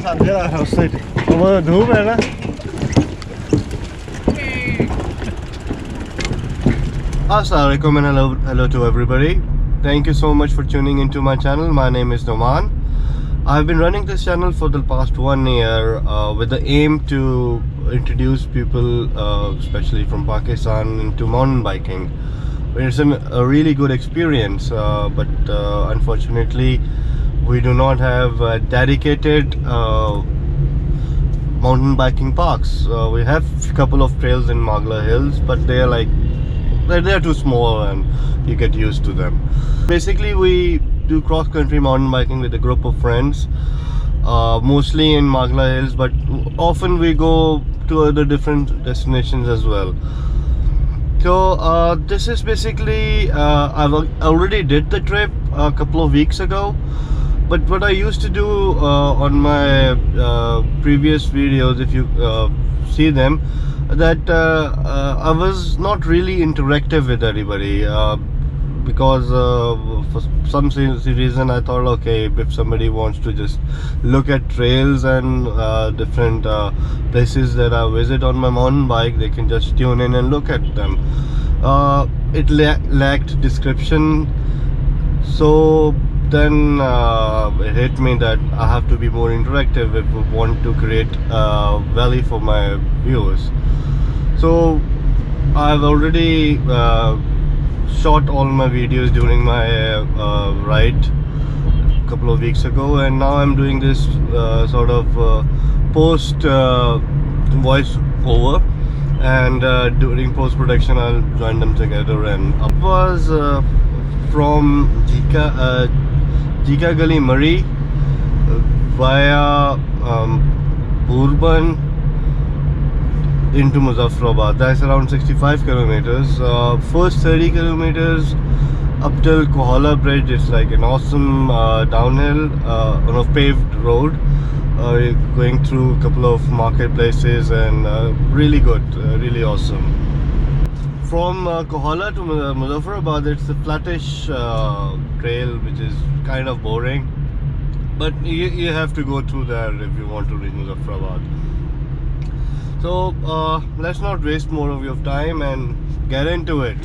अंधेरा है उस साइड, वो धूप है ना. Assalamualaikum and hello to everybody. Thank you so much for tuning into my channel. My name is Noman. I've been running this channel for the past 1 year with the aim to introduce people, especially from Pakistan, into mountain biking. It's a really good experience, but unfortunately we do not have dedicated mountain biking parks. We have a couple of trails in Magla Hills, but they're too small and you get used to them. Basically, we do cross-country mountain biking with a group of friends, mostly in Magla Hills, but often we go to other different destinations as well. So this is basically, I've already did the trip a couple of weeks ago, but what I used to do on my previous videos, if you see them, that I was not really interactive with anybody because for some reason I thought, okay, if somebody wants to just look at trails and different places that I visit on my mountain bike, they can just tune in and look at them. It lacked description, so then it hit me that I have to be more interactive if we want to create value for my viewers. So I've already shot all my videos during my ride a couple of weeks ago, and now I'm doing this sort of post voice over, and during post production I'll join them together. And it was from Jhika Gali, Murree, via Bourbon into Muzzaffarabad. That's around 65 kilometers. First 30 kilometers up till Kohala Bridge, it's like an awesome downhill on a paved road, going through a couple of marketplaces, and really good, really awesome. From Kohala to Muzaffarabad, it's a flattish trail, which is kind of boring, but you have to go through there if you want to reach Muzaffarabad. So let's not waste more of your time and get into it.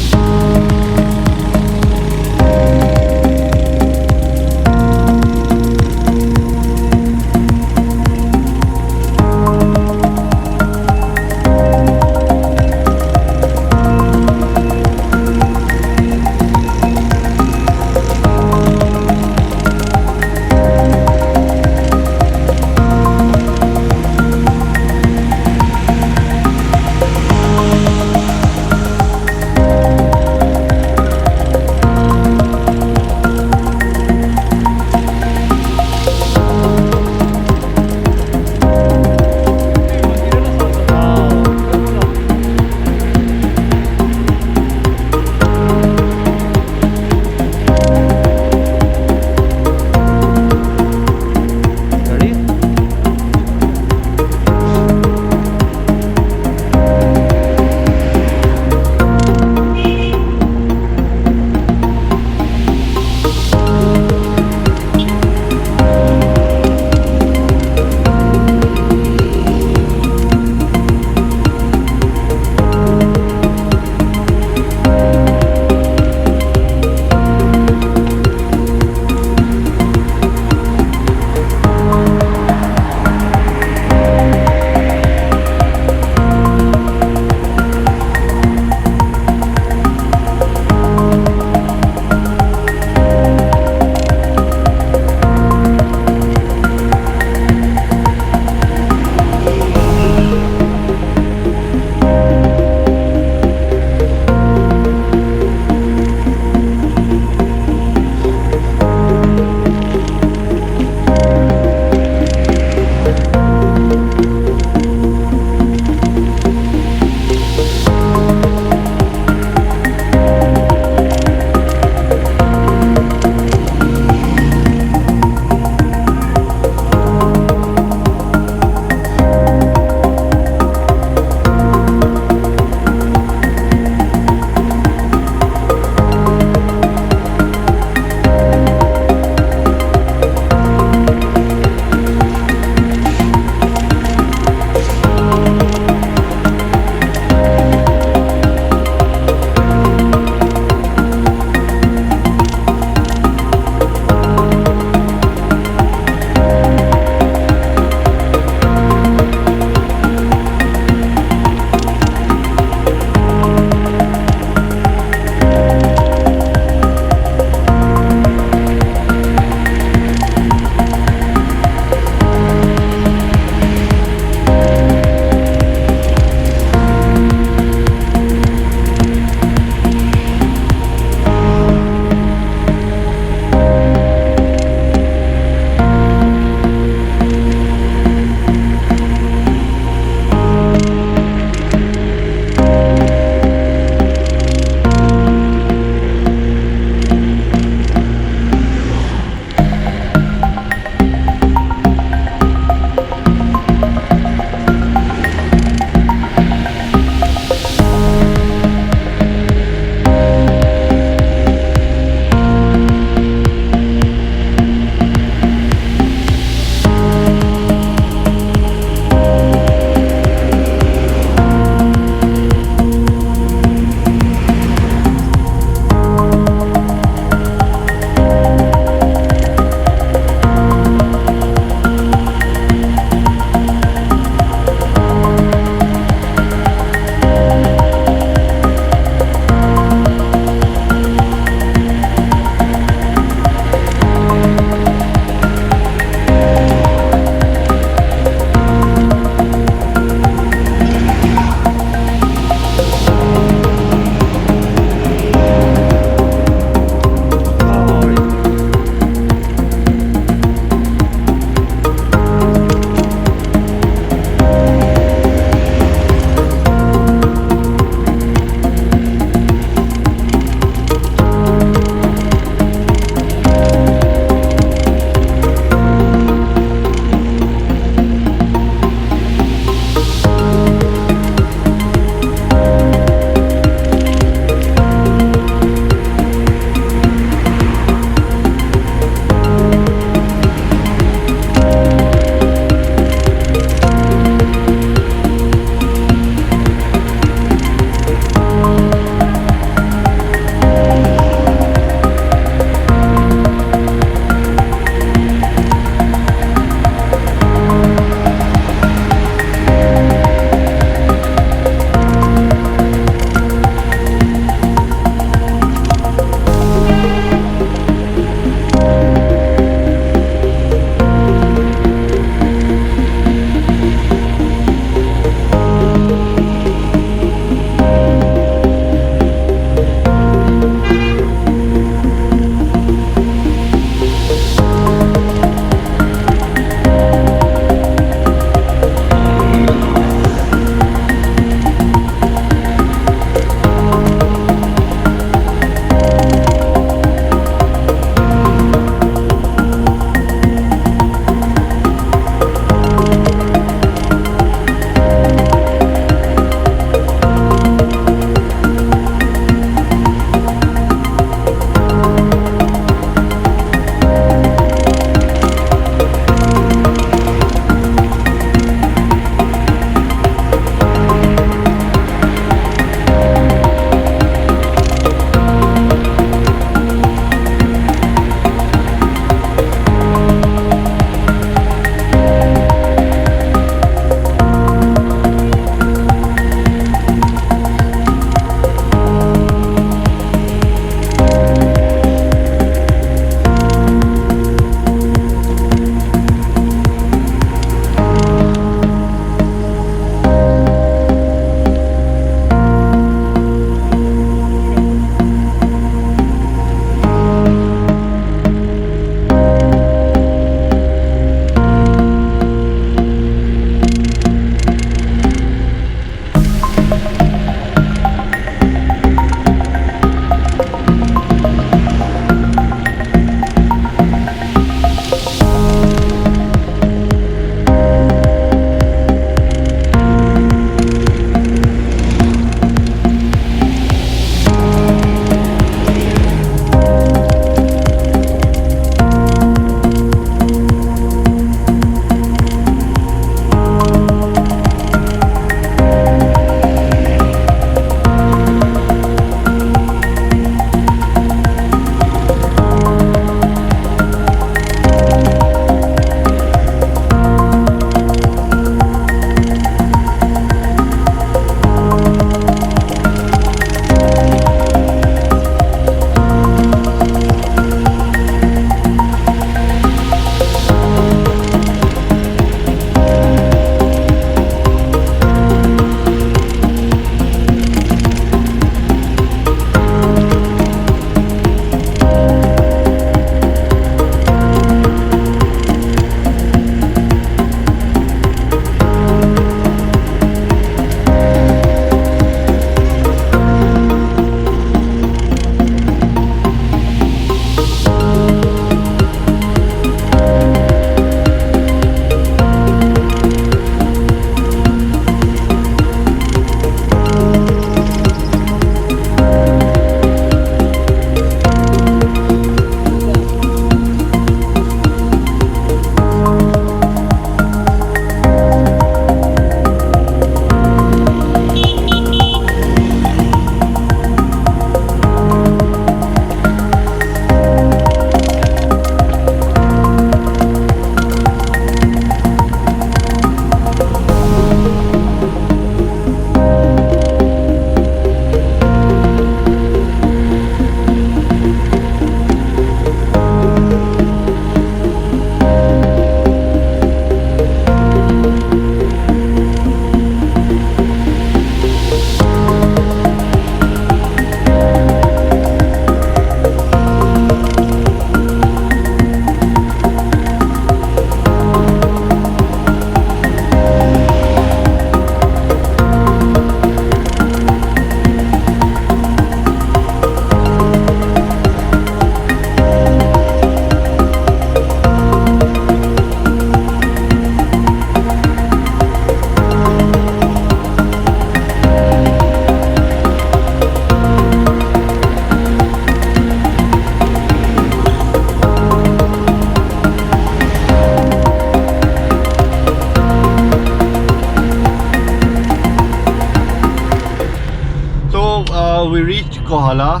Kohala.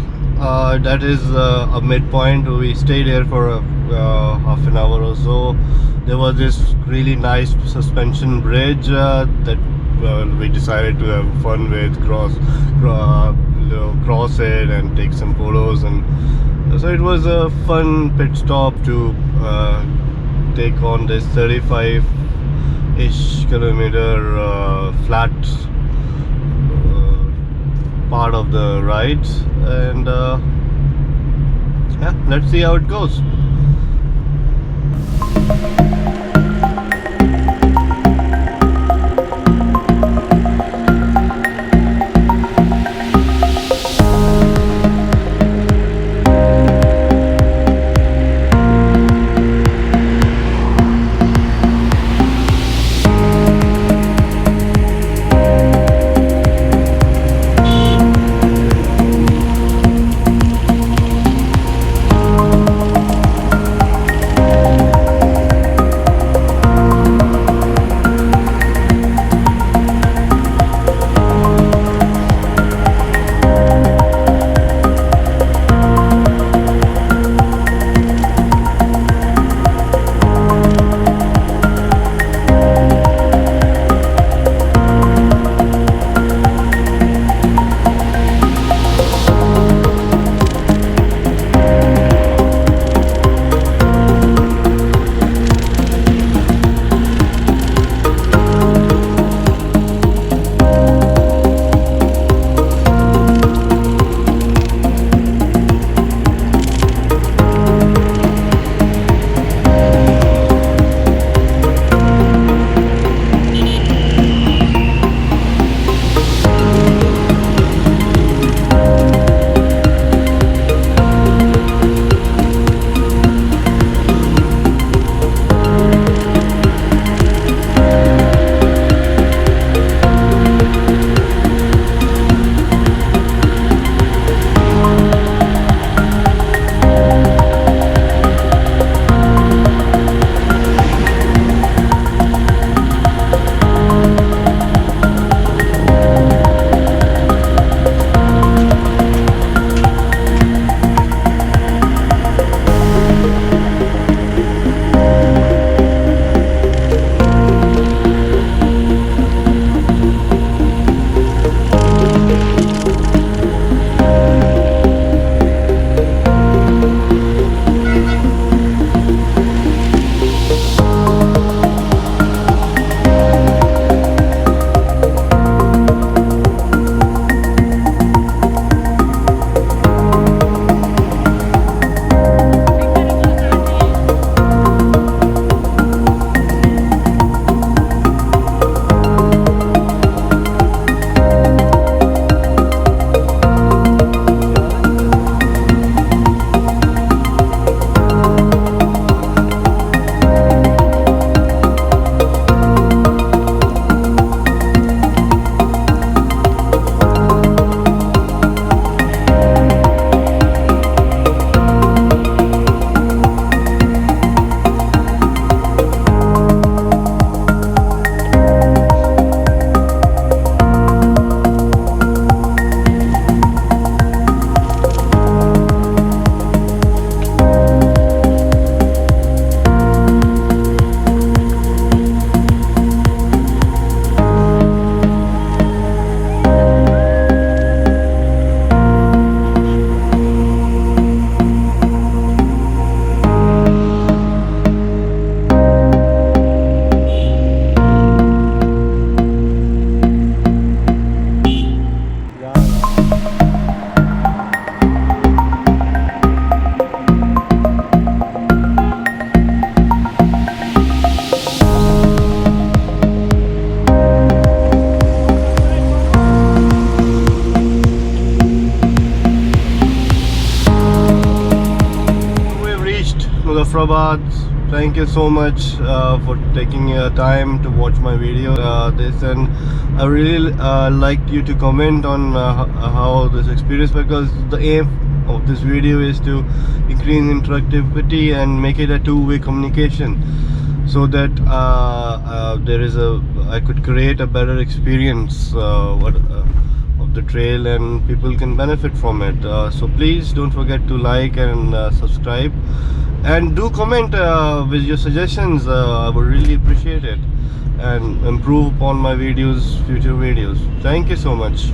That is a midpoint. We stayed here for half an hour or so. There was this really nice suspension bridge that we decided to have fun with, cross it and take some photos, and so it was a fun pit stop to take on this 35-ish kilometer flat part of the ride, and yeah, let's see how it goes. Muzaffarabad. Thank you so much for taking your time to watch my video. And I really like you to comment on how this experience, because the aim of this video is to increase interactivity and make it a two-way communication, so that I could create a better experience of the trail and people can benefit from it. So please don't forget to like and subscribe, and do comment with your suggestions. I would really appreciate it, and improve upon my videos, future videos. Thank you so much.